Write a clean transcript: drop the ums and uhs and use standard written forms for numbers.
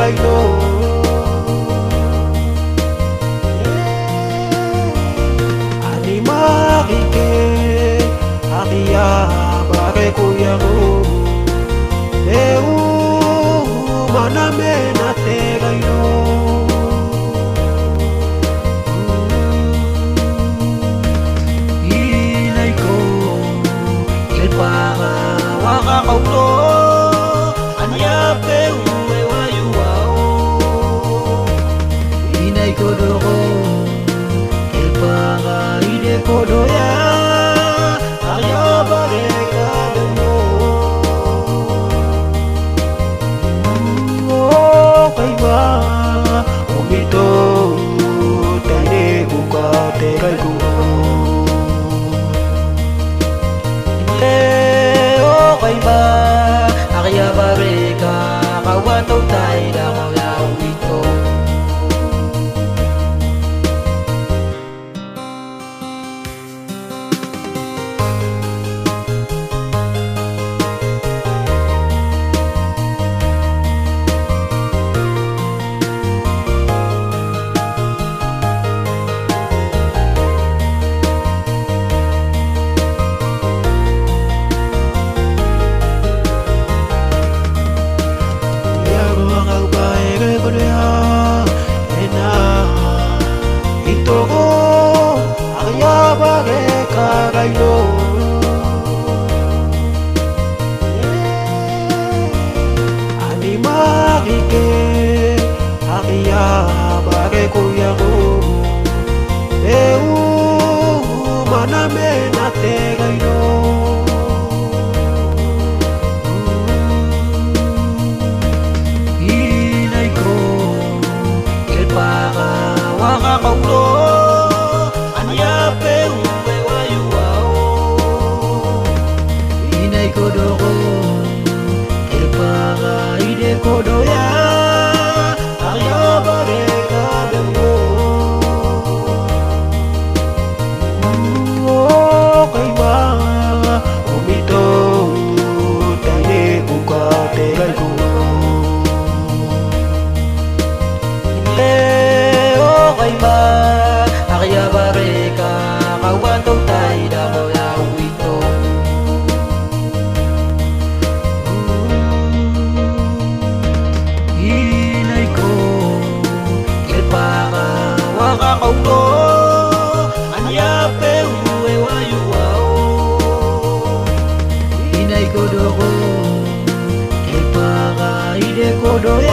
kaino ani makike akia bare kuya ko eu maname na te kaino ilay ko ilpaka waka kaulo anya peu ewayu wao inay ko doko ilpaka ide kodo ya ayo bare kademo kai ba umito tane buka te kai ko kai ba akia bare ka kawatau tai da kaya umito ani makike akia bare kuya ko eu maname na te kaino ilay ko ilpaka waka kaulo anya peu ewayu wao inay ko doko ilpaka ide kodo ya akia bare kademo kai ba umito tane buka te kai ko kai ba akia bare ka kawatau tai da kaya umito ilay ko ilpaka waka kaulo anya peu ewayu wao inay ko doko ilpaka ide kodo ya